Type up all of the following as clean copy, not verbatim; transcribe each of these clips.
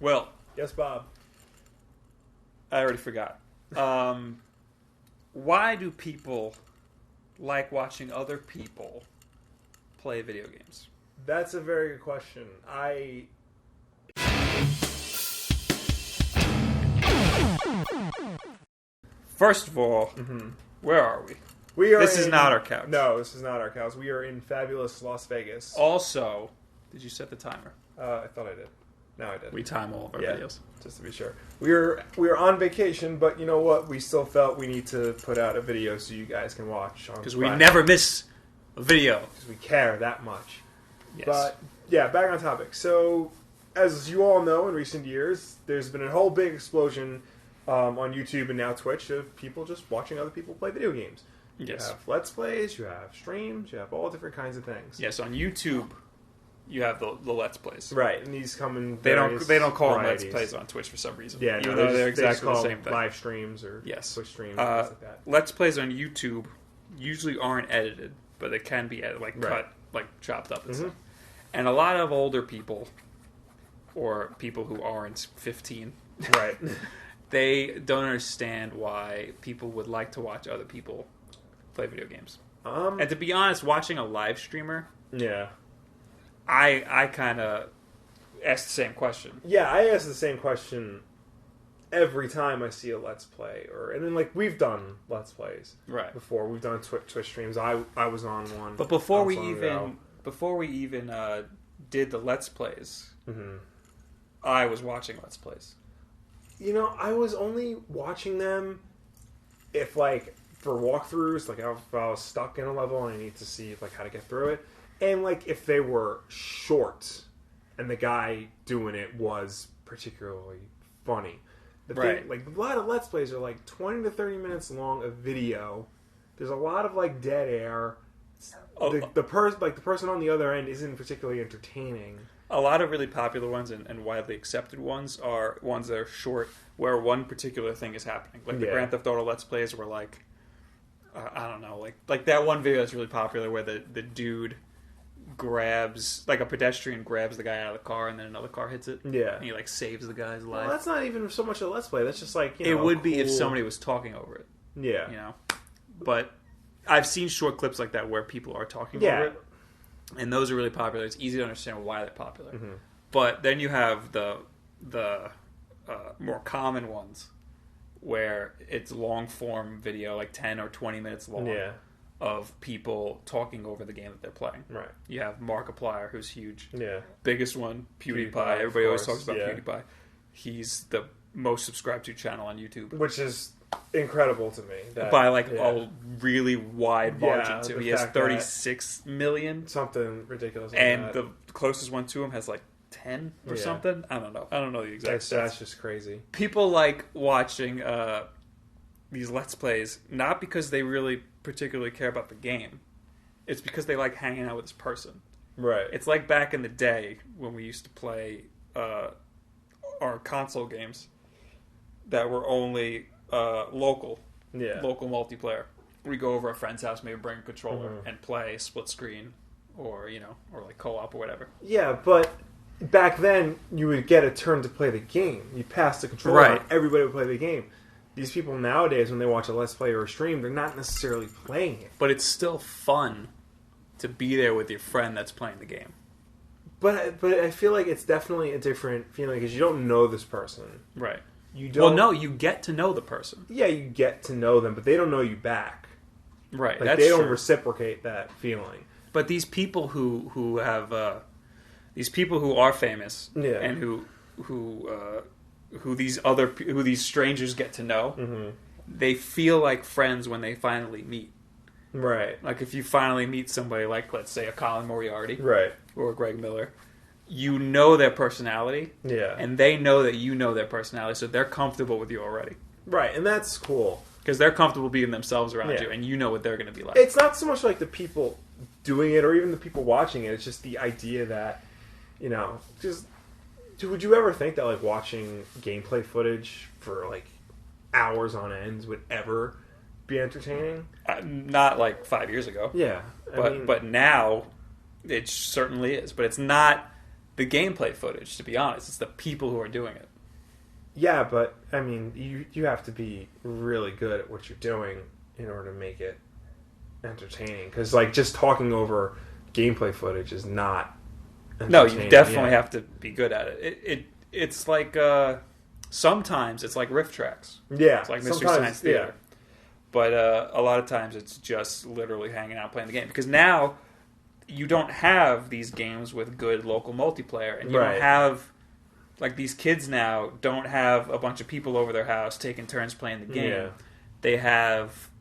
Well, Yes, Bob. I already forgot. Why do people like watching other people play video games? That's a very good question. First of all, where are we? This is not our couch. No, this is not our couch. We are in fabulous Las Vegas. Also, did you set the timer? I thought I did. No, I did. We time all of our videos. Just to be sure. We were on vacation, but you know what? We still felt we need to put out a video so you guys can watch. Because we never miss a video. Because we care that much. Yes. But, yeah, back on topic. So, as you all know, in recent years, there's been a whole big explosion on YouTube and now Twitch of people just watching other people play video games. Yes. You have Let's Plays, you have streams, you have all different kinds of things. Yes, on YouTube, you have the Let's Plays. Right, and these come in They don't call them Let's varieties. Plays on Twitch for some reason. Yeah, even no, though they're they exactly call the same thing. Live streams or Twitch streams, things like that. Let's Plays on YouTube usually aren't edited, but they can be edited, cut, chopped up and stuff. And a lot of older people, or people who aren't 15, right, they don't understand why people would like to watch other people play video games. And to be honest, watching a live streamer, I kind of ask the same question. Yeah, I ask the same question every time I see a Let's Play, and then we've done Let's Plays before. We've done Twitch streams. I was on one, but before we even did the Let's Plays, I was watching Let's Plays. You know, I was only watching them if for walkthroughs, if I was stuck in a level and I need to see how to get through it, and if they were short and the guy doing it was particularly funny. The thing, a lot of Let's Plays are 20 to 30 minutes long of video. There's a lot of dead air. The person on the other end isn't particularly entertaining. A lot of really popular ones and widely accepted ones are ones that are short, where one particular thing is happening. The Grand Theft Auto Let's Plays were I don't know, like that one video that's really popular where the dude grabs, a pedestrian grabs the guy out of the car and then another car hits it. Yeah. And he saves the guy's life. Well, that's not even so much a Let's Play. That's just it would be if somebody was talking over it. Yeah. But I've seen short clips like that where people are talking over it. And those are really popular. It's easy to understand why they're popular. But then you have the more common ones where it's long form video, 10 or 20 minutes long, of people talking over the game that they're playing. Right. You have Markiplier, who's huge. Yeah. Biggest one, PewDiePie. Everybody always talks about PewDiePie. He's the most subscribed to channel on YouTube, which is incredible to me. By a really wide margin too. He has 36 million, something ridiculous, and the closest one to him has 10 or something. I don't know the exact. That's just crazy. People like watching these Let's Plays not because they really particularly care about the game. It's because they like hanging out with this person. Right. It's like back in the day when we used to play our console games that were only local multiplayer. We go over a friend's house, maybe bring a controller and play split screen, or co-op or whatever. Yeah, but back then you would get a turn to play the game. You pass the controller, and everybody would play the game. These people nowadays, when they watch a Let's Play or a stream, they're not necessarily playing it. But it's still fun to be there with your friend that's playing the game. But I feel like it's definitely a different feeling because you don't know this person. Right. You don't. Well, no, you get to know the person. Yeah, you get to know them, but they don't know you back. Right. They don't reciprocate that feeling. But these people who have these people who are famous and who these strangers get to know, they feel like friends when they finally meet. Right. If you finally meet somebody let's say a Colin Moriarty, right, or a Greg Miller, you know their personality, and they know that you know their personality, so they're comfortable with you already. Right, and that's cool because they're comfortable being themselves around you, and you know what they're going to be like. It's not so much the people doing it or even the people watching it. It's just the idea that would you ever think that watching gameplay footage for hours on ends would ever be entertaining? Not 5 years ago. Yeah, but now it certainly is. But it's not the gameplay footage. To be honest, it's the people who are doing it. Yeah, but I mean, you have to be really good at what you're doing in order to make it entertaining. Because like just talking over gameplay footage is not entertaining. No, you definitely have to be good at it. It's like sometimes it's like riff tracks. Yeah, it's like Mystery Science Theater. Yeah. But a lot of times it's just literally hanging out playing the game. Because now you don't have these games with good local multiplayer, and you don't have. Like, these kids now don't have a bunch of people over their house taking turns playing the game. Yeah. They have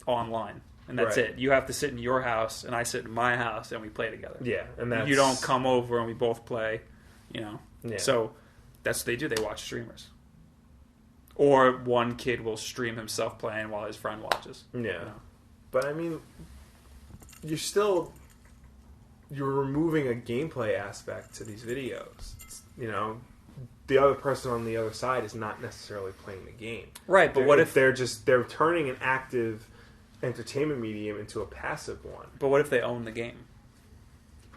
online, and that's it. You have to sit in your house, and I sit in my house, and we play together. Yeah, and that's... You don't come over and we both play, you know. Yeah. So that's what they do. They watch streamers. Or one kid will stream himself playing while his friend watches. Yeah. You know? But, I mean, you're removing a gameplay aspect to these videos. You know, the other person on the other side is not necessarily playing the game. Right, but what if they're turning an active entertainment medium into a passive one? But what if they own the game?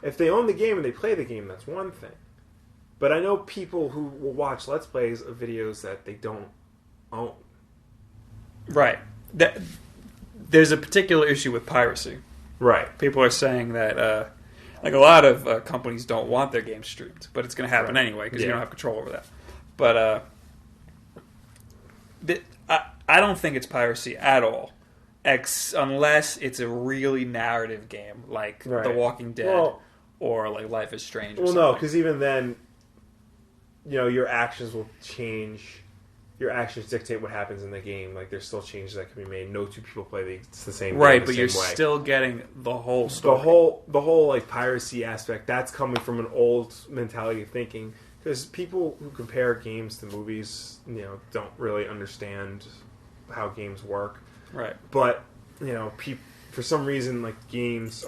If they own the game and they play the game, that's one thing. But I know people who will watch Let's Plays of videos that they don't own. Right. There's a particular issue with piracy. Right. People are saying that... Like, a lot of companies don't want their games streamed, but it's going to happen anyway because you don't have control over that. But I don't think it's piracy at all, unless it's a really narrative game like The Walking Dead or like Life is Strange. Or something. No, because even then, you know, your actions will change. Your actions dictate what happens in the game. Like, there's still changes that can be made. No two people play the same game right, but you're way. still getting the whole story. The whole like piracy aspect. That's coming from an old mentality of thinking. Because people who compare games to movies, you know, don't really understand how games work. Right. But you know, for some reason, like games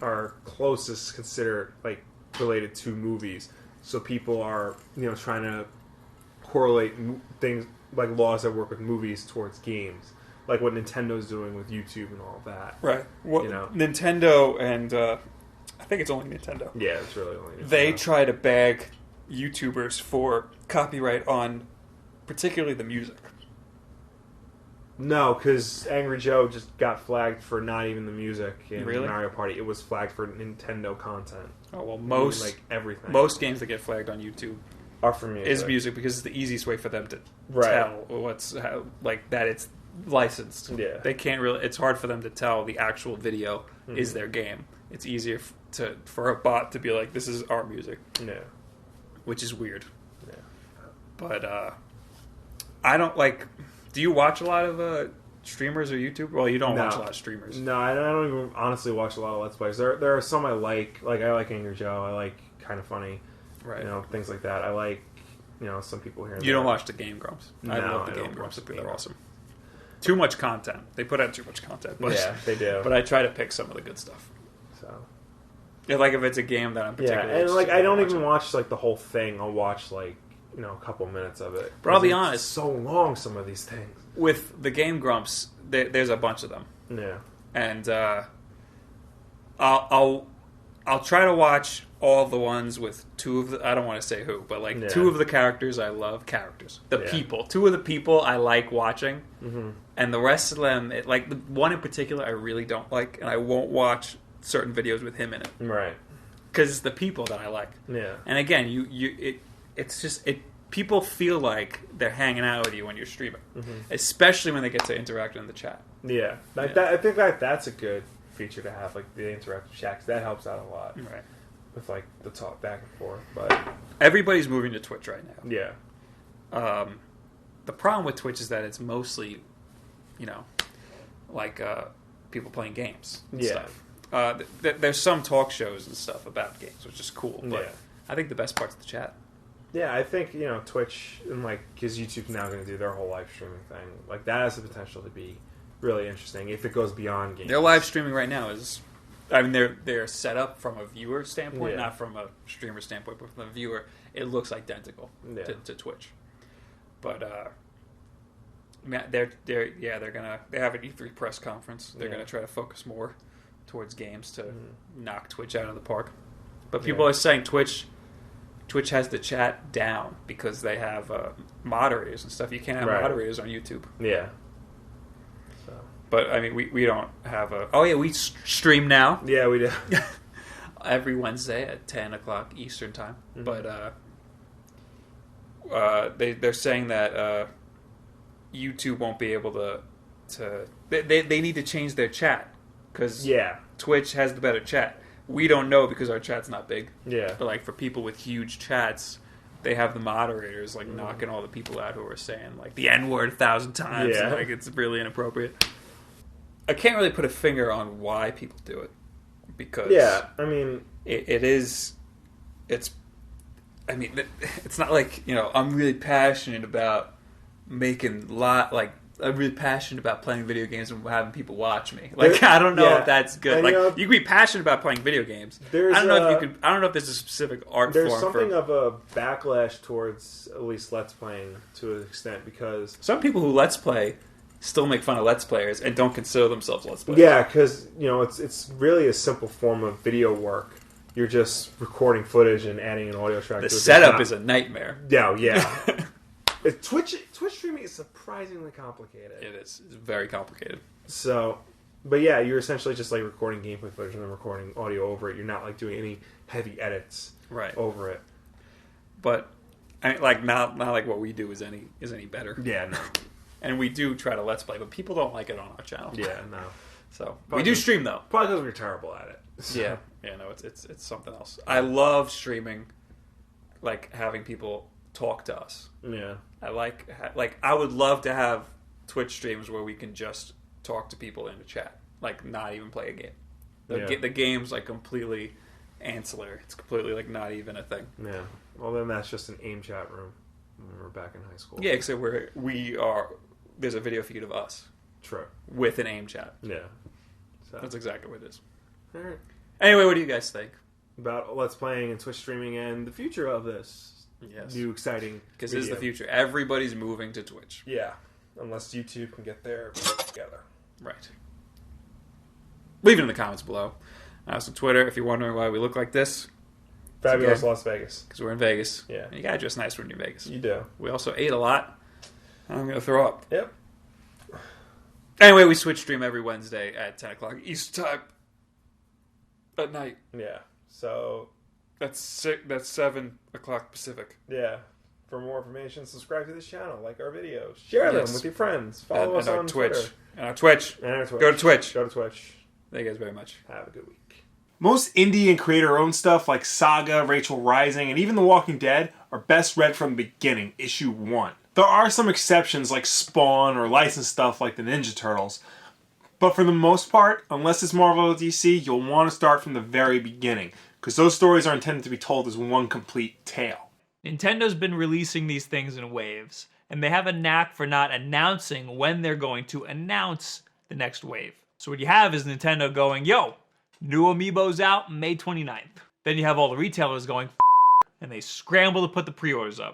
are closest considered like related to movies. So people are trying to correlate things like laws that work with movies towards games, like what Nintendo's doing with YouTube and all of that. Right. Well, Nintendo and I think it's only Nintendo. Yeah, it's really only Nintendo. They try to bag YouTubers for copyright on particularly the music. No, because Angry Joe just got flagged for not even the music in really? Mario Party. It was flagged for Nintendo content. Oh well, most everything. Most games that get flagged on YouTube are for music. Is music because it's the easiest way for them to tell that it's licensed. Yeah, they can't really. It's hard for them to tell the actual video is their game. It's easier for a bot to be like, "This is our music." Yeah, which is weird. Yeah, but I don't like. Do you watch a lot of streamers or YouTube? Well, you don't watch a lot of streamers. No, I don't even honestly watch a lot of Let's Plays. There are some I like. Like, I like Angry Joe. I like Kind of Funny. Right. Things like that. I like, some people here and You don't watch the Game Grumps. No, I love the Game Grumps. They're awesome. Too much content. They put out too much content. But, yeah, they do. But I try to pick some of the good stuff. So, if it's a game that I'm particularly and I don't even watch the whole thing. I'll watch a couple minutes of it. But I'll be honest, it's so long, some of these things. With the Game Grumps, there's a bunch of them. Yeah. And I'll try to watch all the ones with two of the... I don't want to say who, but two of the characters I love. People. Two of the people I like watching. Mm-hmm. And the rest of them... the one in particular I really don't like, and I won't watch certain videos with him in it. Right. Because it's the people that I like. Yeah. And again, it's just... People feel like they're hanging out with you when you're streaming, especially when they get to interact in the chat. Yeah, I think that's a good feature to have, the interactive chat, 'cause that helps out a lot. Right. With the talk back and forth, but everybody's moving to Twitch right now. Yeah. The problem with Twitch is that it's mostly, people playing games and stuff. There's some talk shows and stuff about games, which is cool. But I think the best part's the chat. Yeah, I think, Twitch, and because YouTube's now going to do their whole live streaming thing, that has the potential to be really interesting if it goes beyond games. Their live streaming right now is, they're set up from a viewer standpoint, not from a streamer standpoint, but from a viewer, it looks identical to Twitch. But they have an E3 press conference. They're gonna try to focus more towards games to knock Twitch out of the park. But people are saying Twitch has the chat down because they have moderators and stuff. You can't have moderators on YouTube. Yeah. So. But, I mean, we don't have a... Oh, yeah, we stream now. Yeah, we do. Every Wednesday at 10 o'clock Eastern time. Mm-hmm. But they're saying that YouTube won't be able to they need to change their chat. Because Twitch has the better chat. We don't know because our chat's not big. Yeah. But, like, for people with huge chats, they have the moderators, like, knocking all the people out who are saying, like, the N-word 1,000 times. Yeah. And, like, it's really inappropriate. I can't really put a finger on why people do it. Because... Yeah, I mean... It's not like, you know, I'm really passionate about I'm really passionate about playing video games and having people watch me. Like, I don't know if that's good. And, like, you know, you can be passionate about playing video games. I don't know if there's a specific art form. There's something of a backlash towards at least Let's Playing to an extent because some people who Let's Play still make fun of Let's Players and don't consider themselves Let's Players. Yeah, because, you know, it's really a simple form of video work. You're just recording footage and adding an audio track. The setup is a nightmare. Yeah. Twitch streaming is surprisingly complicated. It is. It's very complicated. So, but yeah, you're essentially just like recording gameplay footage and then recording audio over it. You're not like doing any heavy edits over it. But I mean, like not like what we do is any better. Yeah, no. And we do try to Let's Play, but people don't like it on our channel. Yeah, no. So we do stream though. Probably because we're terrible at it. So. Yeah, no, it's something else. I love streaming, like having people talk to us. Yeah. I I would love to have Twitch streams where we can just talk to people in the chat, like not even play a game. The game's like completely ancillary. It's completely like not even a thing. Yeah. Well, then that's just an AIM chat room when we were back in high school. Yeah, except there's a video feed of us. True. With an AIM chat. Yeah. So that's exactly what it is. All right. Anyway, what do you guys think about Let's Playing and Twitch streaming and the future of this? Yes. New exciting. Because this is the future. Everybody's moving to Twitch. Yeah. Unless YouTube can get their together. Right. Leave it in the comments below. Also, Twitter, if you're wondering why we look like this. Fabulous Las Vegas. Because we're in Vegas. Yeah. And you gotta dress nice when you're in Vegas. You do. We also ate a lot. I'm gonna throw up. Yep. Anyway, we switch stream every Wednesday at 10 o'clock Eastern time. At night. Yeah. So... That's 7 o'clock Pacific. Yeah. For more information, subscribe to this channel, like our videos, share them with your friends, follow us on Twitch. Twitter. And our Twitch. Go to Twitch. Go to Twitch. Thank you guys very much. Have a good week. Most indie and creator-owned stuff like Saga, Rachel Rising, and even The Walking Dead are best read from the beginning, issue 1. There are some exceptions like Spawn or licensed stuff like the Ninja Turtles, but for the most part, unless it's Marvel or DC, you'll want to start from the very beginning, because those stories are intended to be told as one complete tale. Nintendo's been releasing these things in waves, and they have a knack for not announcing when they're going to announce the next wave. So what you have is Nintendo going, yo, new Amiibo's out May 29th. Then you have all the retailers going, and they scramble to put the pre-orders up.